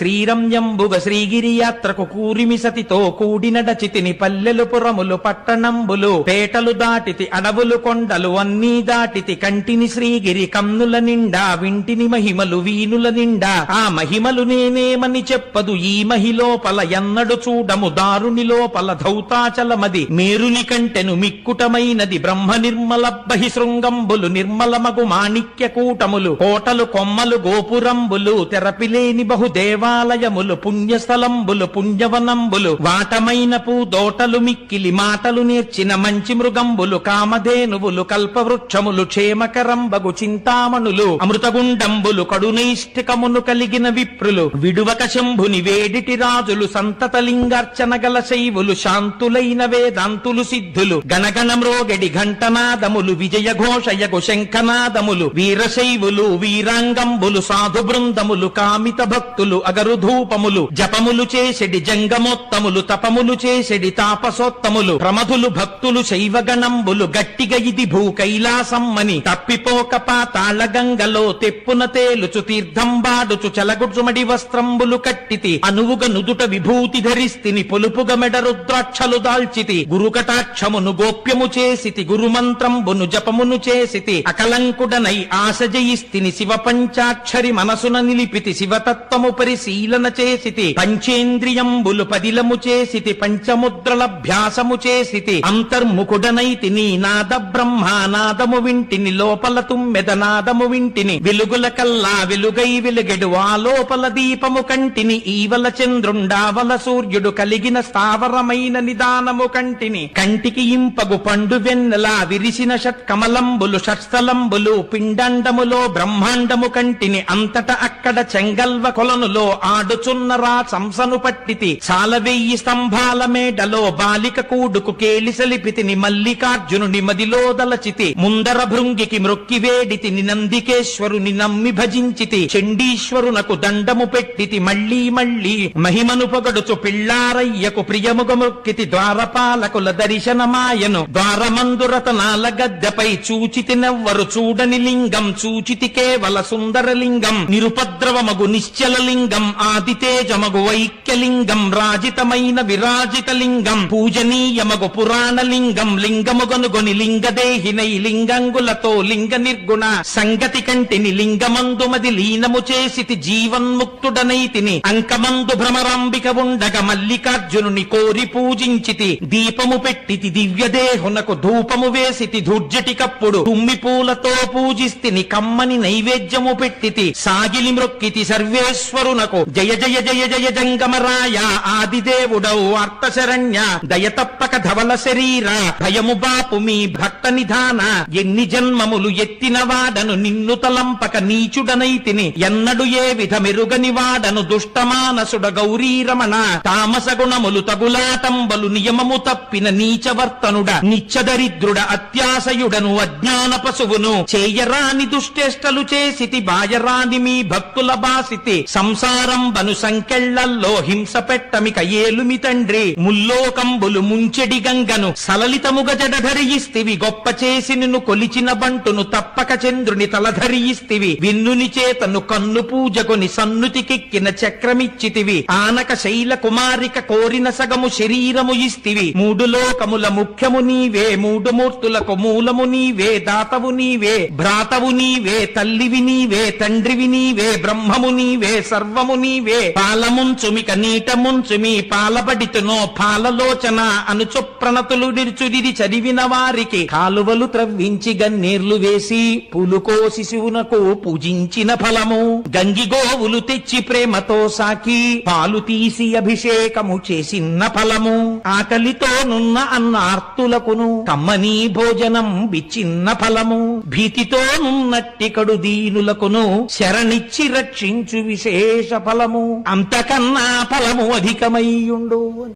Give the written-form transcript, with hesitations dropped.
శ్రీరంజంబుగ శ్రీగిరి యాత్రకు కూరిమి సతితో కూడినడచితిని పల్లెలు పురములు పట్టణంబులు పేటలు దాటితి అడవులు కొండలు అన్నీ దాటితి కంటిని శ్రీగిరి కన్నుల నిండా వింటిని మహిమలు వీనుల నిండా ఆ మహిమలు నేనేమని చెప్పదు ఈ మహిలోపల ఎన్నడు చూడము దారుని లోపల ధౌతాచలమది మేరుని కంటెను మిక్కుటమైనది బ్రహ్మ నిర్మల బహి శృంగంబులు నిర్మలమగు మాణిక్య కూటములు కోటలు కొమ్మలు గోపురంబులు తెరపిలేని బహు దేవాలయములు పుణ్యస్థలంబులు పుణ్యవనంబులు వాటమైన పూదోటలు మిక్కిలి మాటలు నేర్చిన మంచి మృగంబులు కామధేనువులు కల్పవృక్షములు క్షేమకరంబగు చింతామణులు అమృతగుండంబులు కడునైష్టికమును కలిగిన విప్రులు విడువక శంభుని వేడిటి రాజులు సంతతలింగార్చన గల శైవులు శాంతులైన వేదాంతులు సిద్ధులు గణగణ మ్రోగడి ఘంటనాదములు విజయ ఘోషయగు శంఖనాదములు వీరశైవులు వీరాంగంబులు సాధు బృందములు కామిత భక్తులు అగరుధూపములు జపములు చేసెడి జంగమోత్తములు తపములు చేసెడి తాపసోత్తములు ప్రమధులు భక్తులు శైవగణంబులు గట్టిగ ఇది భూ కైలాసమ్మని తప్పిపోక పాతాళ గంగలో తెప్పున తేలుచు తీర్థంబాడుచు చలగుడ్రుమడి వస్త్రంబులు కట్టితి అనువుగ నుదుట విభూతి ధరిస్తిని పొలుపుగ మెడ రుద్రాక్షలు దాల్చితి గురుకటాక్షమును గోప్యము చేసితి గురుమంత్రంబును జపమును చేసితి అకలంకుడనై ఆశ జయిస్తిని శివ పంచాక్షరి మనసున నిలిపితి శివతత్వము పరిశీలన చేసితి పంచేంద్రియంబులు పదిలము చేసితి పంచముద్రలభ్యాసము చేసితి అంతర్ముఖుడనైతిని నాద బ్రహ్మానాదము వింటిని లోపల తుమ్మెద నాదము వింటిని వెలుగుల కల్లా వెలుగై వెలుగెడు ఆ లోపల దీపము కంటిని ఈవల చంద్రుండావల సూర్యుడు కలిగిన స్థావరమైన నిదానము కంటిని కంటికి ఇంపగు పండు వెన్నెలా విరిసిన షట్కమలంబులు షట్స్థలంబులు పిండండములో బ్రహ్మాండము కంటిని అంతట అక్కడ చెంగల్వ కొలనులో ఆడుచున్నరా సంసను పట్టితి చాలా 1000 స్తంభాల మేడలో బాలిక కూడుకు కేలిసలిపితిని మల్లికార్జునుని మదిలో దలచితి ముందర భృంగికి మ్రొక్కి వేడితిని నందికేశ్వరుని నమ్మి భజించితి చండీశ్వరునకు దండము పెట్టితి మళ్ళీ మళ్ళీ మహిమను పొగడుచు పిళ్ళారయ్యకు ప్రియముగ మ్రొక్కితి ద్వారపాలకుల దర్శనమాయను ద్వారమందురతనాల గద్దెపై చూచితి నెవ్వరు చూడని లింగం చూచితి కేవల సుందరలింగం నిరుపద్రవమగు నిశ్చల లింగం ఆదితేజమగు వైక్యలింగం రాజితమైన విరాజిత లింగం పూజనీయమగు పురాణలింగం లింగముగనుగొని లింగదేహినై లింగంగులతో లింగ నిర్గుణ సంగతి కంటిని లింగమందుమది లీనము చేసితి జీవన్ముక్తుడనైతిని అంకమందు భ్రమరాంబిక ఉండగ మల్లికార్జునుని కోరి పూజించితి దీపము పెట్టితి దివ్యదేహునకు ధూపము వేసితి ధూర్జటికప్పుడు తుమ్మి పూలతో పూజిస్తిని కమ్మని నైవేద్యము పెట్టితి సాగిలి మ్రొక్కితి సర్వేశ్వరునకు జయ జయ జయ జయ జంగమరాయ ఆదిదేవుడౌ అర్థశరణ్య దయతప్పక ధవల శరీర భయము బాపు మీ భక్త నిధాన ఎన్ని జన్మములు ఎత్తిన వాడను నిన్ను తలంపక నీచుడనైతిని ఎన్నడు ఏ విధ మెరుగని వాడను దుష్టమానసుడ గౌరీరమణ తామస గుణములు తగులాటంబలు నియమము తప్పిన నీచవర్తనుడ నిత్యదరిద్రుడ అత్యాశయుడను అజ్ఞాన పశువును చేయరాని దుష్టేష్టలు చేసితి బాయరాని మీ భక్తుల బాసితి సంసారం బను సంకెళ్లల్లో హింస పెట్టమిక ఏలుమి తండ్రి ముల్లోకంబులు ముంచెడి గంగను సలలితముగ జడధరియిస్తివి గొప్ప చేసి నిన్ను కొలిచిన బంటును తప్పక చంద్రుని తలధరియిస్తివి విన్నుని చేతను కన్ను పూజకొని సన్నుతికెక్కిన చక్రమిచ్చితివి ఆనక శైల కుమారిక కోరిన సగము శరీరము ఇస్తివి 3 లోకముల ముఖ్యము నీవే 3 మూర్తులకు మూలము నీవే దాతవు నీవే భ్రాతవు నీవే తల్లివి నీవే తండ్రివి నీవే బ్రహ్మము నీవే సర్వము నీవే పాలముంచుమిక నీట ముంచుమి పాలబడితునో పాలలోచన అనుచు ప్రణతులు నిరుచుదిది చదివిన వారికి కాలువలు త్రవ్వించి గన్నీర్లు వేసి పులుకో శిశువునకు పూజించిన ఫలము గంగిగోవులు తెచ్చి ప్రేమతో సాకి పాలు తీసి అభిషేకము చేసిన ఫలము ఆకలితో నున్న అన్నార్తులకును కమ్మనీ భోజనం బిచ్చిన్న ఫలము భీతితో నున్నట్టి కడు దీనులకును శరణిచ్చి రక్షించు విశేష ఫలము అంతకన్నా ఫలము అధికమయ్యుండు.